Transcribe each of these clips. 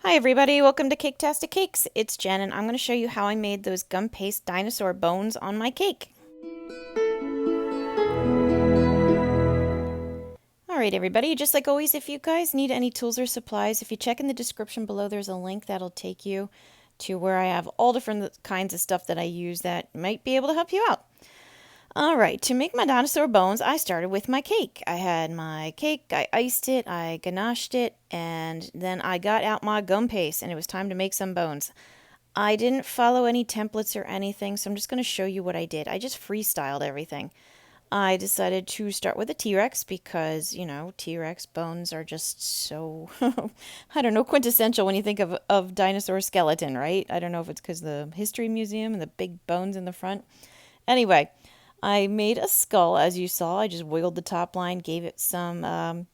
Hi everybody, welcome to Caketastic Cakes. It's Jen and I'm going to show you how I made those gum paste dinosaur bones on my cake. Alright everybody, just like always, if you guys need any tools or supplies, if you check in the description below, there's a link that'll take you to where I have all different kinds of stuff that I use that might be able to help you out. Alright, to make my dinosaur bones, I started with my cake. I had my cake, I iced it, I ganached it, and then I got out my gum paste and it was time to make some bones. I didn't follow any templates or anything, so I'm just going to show you what I did. I just freestyled everything. I decided to start with a T-Rex because, T-Rex bones are just so, I don't know, quintessential when you think of dinosaur skeleton, right? I don't know if it's because the History Museum and the big bones in the front. Anyway, I made a skull, as you saw. I just wiggled the top line, gave it some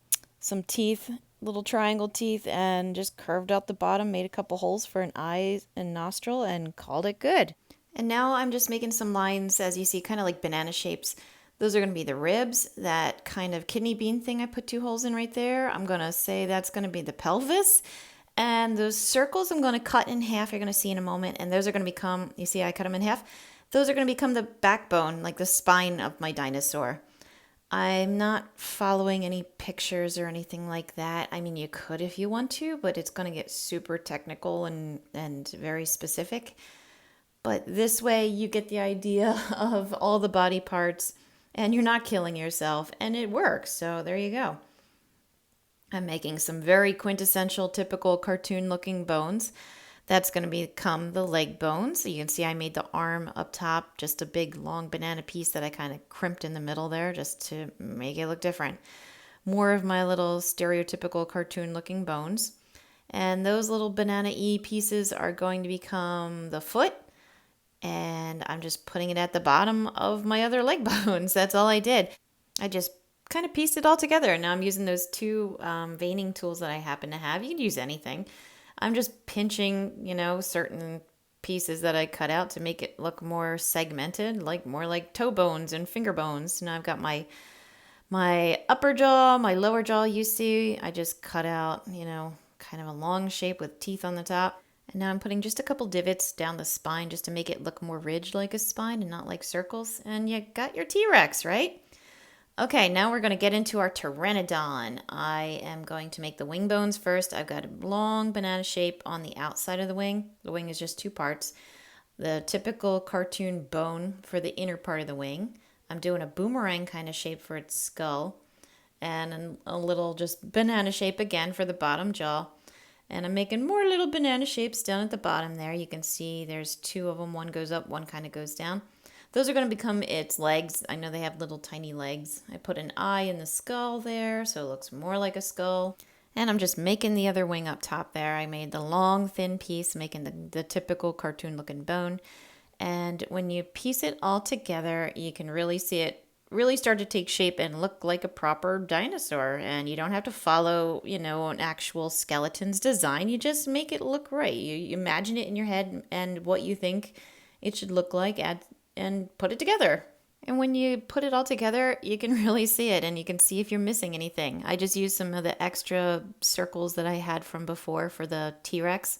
teeth, little triangle teeth, and just curved out the bottom, made a couple holes for an eye and nostril, and called it good. And now I'm just making some lines, as you see, kind of like banana shapes. Those are going to be the ribs, that kind of kidney bean thing I put 2 holes in right there. I'm going to say that's going to be the pelvis. And those circles I'm going to cut in half, you're going to see in a moment, and those are going to become, you see I cut them in half? Those are going to become the backbone, like the spine of my dinosaur. I'm not following any pictures or anything like that. I mean, you could if you want to, but it's going to get super technical and very specific. But this way you get the idea of all the body parts and you're not killing yourself and it works. So there you go. I'm making some very quintessential, typical cartoon looking bones. That's going to become the leg bones. So you can see I made the arm up top, just a big long banana piece that I kind of crimped in the middle there just to make it look different. More of my little stereotypical cartoon looking bones. And those little banana-y pieces are going to become the foot. And I'm just putting it at the bottom of my other leg bones. That's all I did. I just kind of pieced it all together. Now I'm using those 2 veining tools that I happen to have. You can use anything. I'm just pinching, certain pieces that I cut out to make it look more segmented, like more like toe bones and finger bones. Now I've got my upper jaw, my lower jaw, you see, I just cut out, kind of a long shape with teeth on the top. And now I'm putting just a couple divots down the spine just to make it look more ridged like a spine and not like circles. And you got your T-Rex, right? Okay, now we're going to get into our Pteranodon. I am going to make the wing bones first. I've got a long banana shape on the outside of the wing. The wing is just 2 parts. The typical cartoon bone for the inner part of the wing. I'm doing a boomerang kind of shape for its skull. And a little just banana shape again for the bottom jaw. And I'm making more little banana shapes down at the bottom there. You can see there's 2 of them. One goes up, one kind of goes down. Those are going to become its legs. I know they have little tiny legs. I put an eye in the skull there, so it looks more like a skull. And I'm just making the other wing up top there. I made the long, thin piece, making the typical cartoon-looking bone. And when you piece it all together, you can really see it really start to take shape and look like a proper dinosaur. And you don't have to follow, an actual skeleton's design. You just make it look right. You imagine it in your head and what you think it should look like and put it together. And when you put it all together, you can really see it and you can see if you're missing anything. I just used some of the extra circles that I had from before for the T-Rex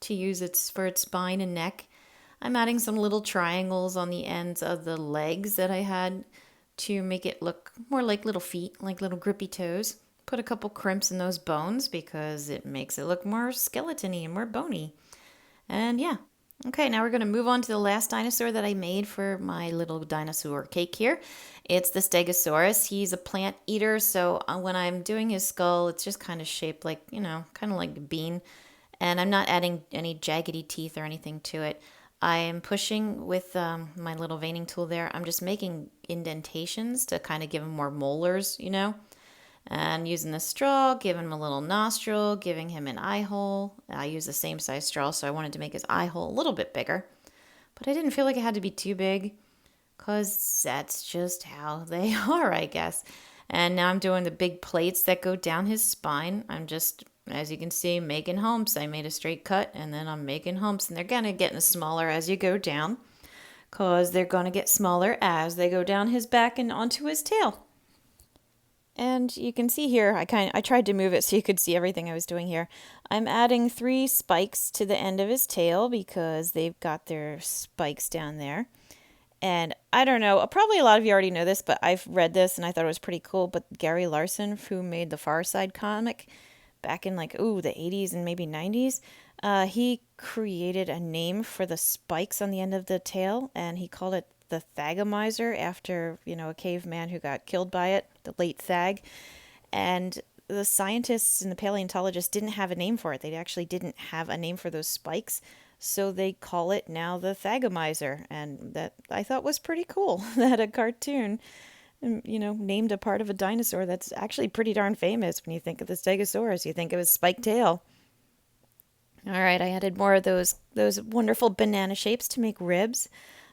to use for its spine and neck. I'm adding some little triangles on the ends of the legs that I had to make it look more like little feet, like little grippy toes. Put a couple crimps in those bones because it makes it look more skeleton-y and more bony. And yeah. Okay, now we're going to move on to the last dinosaur that I made for my little dinosaur cake here. It's the Stegosaurus. He's a plant eater, so when I'm doing his skull, it's just kind of shaped like, kind of like a bean. And I'm not adding any jaggedy teeth or anything to it. I am pushing with my little veining tool there. I'm just making indentations to kind of give him more molars, And using the straw, giving him a little nostril, giving him an eye hole. I use the same size straw, so I wanted to make his eye hole a little bit bigger. But I didn't feel like it had to be too big, because that's just how they are, I guess. And now I'm doing the big plates that go down his spine. I'm just, as you can see, making humps. I made a straight cut, and then I'm making humps. And they're going to get smaller as you go down, because they're going to get smaller as they go down his back and onto his tail. And you can see here, I tried to move it so you could see everything I was doing here. I'm adding 3 spikes to the end of his tail because they've got their spikes down there. And I don't know, probably a lot of you already know this, but I've read this and I thought it was pretty cool. But Gary Larson, who made the Far Side comic back in like, ooh, the 80s and maybe 90s, he created a name for the spikes on the end of the tail, and he called it the Thagomizer after, a caveman who got killed by it, the late Thag. And the scientists and the paleontologists didn't have a name for it. They actually didn't have a name for those spikes. So they call it now the Thagomizer. And that I thought was pretty cool that a cartoon, named a part of a dinosaur that's actually pretty darn famous when you think of the Stegosaurus. You think of his spiked tail. All right, I added more of those wonderful banana shapes to make ribs.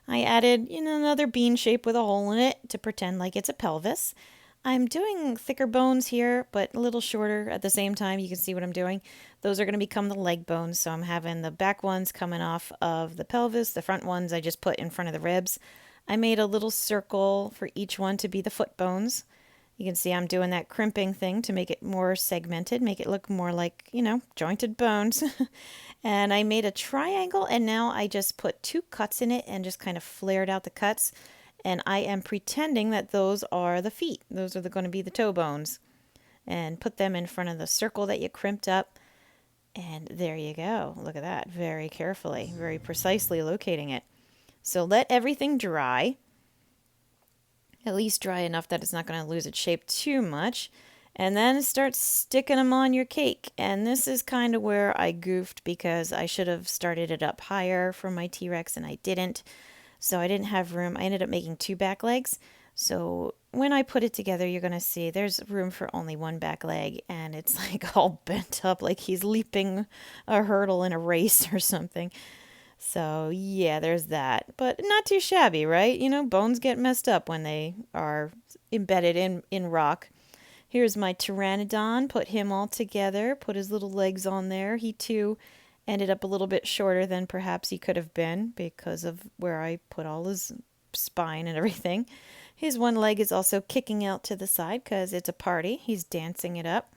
I added, another bean shape with a hole in it to pretend like it's a pelvis. I'm doing thicker bones here, but a little shorter at the same time. You can see what I'm doing. Those are going to become the leg bones, so I'm having the back ones coming off of the pelvis. The front ones I just put in front of the ribs. I made a little circle for each one to be the foot bones. You can see I'm doing that crimping thing to make it more segmented, make it look more like, jointed bones. And I made a triangle, and now I just put 2 cuts in it and just kind of flared out the cuts. And I am pretending that those are the feet. Those are going to be the toe bones. And put them in front of the circle that you crimped up. And there you go. Look at that. Very carefully, very precisely locating it. So let everything dry. At least dry enough that it's not going to lose its shape too much. And then start sticking them on your cake. And this is kind of where I goofed because I should have started it up higher for my T-Rex and I didn't. So I didn't have room. I ended up making 2 back legs. So when I put it together, you're going to see there's room for only 1 back leg. And it's like all bent up like he's leaping a hurdle in a race or something. So yeah, there's that. But not too shabby, right? Bones get messed up when they are embedded in rock. Here's my Pteranodon. Put him all together. Put his little legs on there. He too ended up a little bit shorter than perhaps he could have been because of where I put all his spine and everything. His one leg is also kicking out to the side because it's a party. He's dancing it up.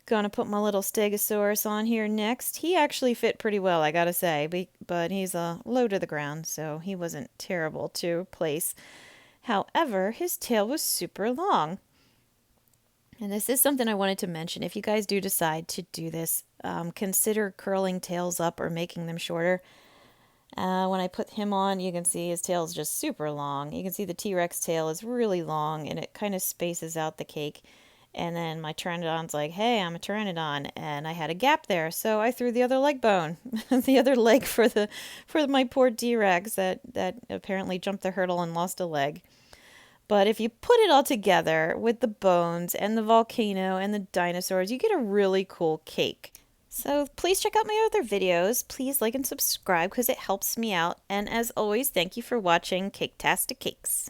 Gonna put my little Stegosaurus on here next. He actually fit pretty well, I gotta say, but he's low to the ground, so he wasn't terrible to place. However, his tail was super long. And this is something I wanted to mention. If you guys do decide to do this, consider curling tails up or making them shorter. When I put him on, you can see his tail is just super long. You can see the T-Rex tail is really long, and it kind of spaces out the cake. And then my Pteranodon's like, hey, I'm a Pteranodon, and I had a gap there, so I threw the other leg bone, the other leg for my poor T-Rex that apparently jumped the hurdle and lost a leg. But if you put it all together with the bones and the volcano and the dinosaurs, you get a really cool cake. So please check out my other videos. Please like and subscribe because it helps me out. And as always, thank you for watching Caketastic Cakes.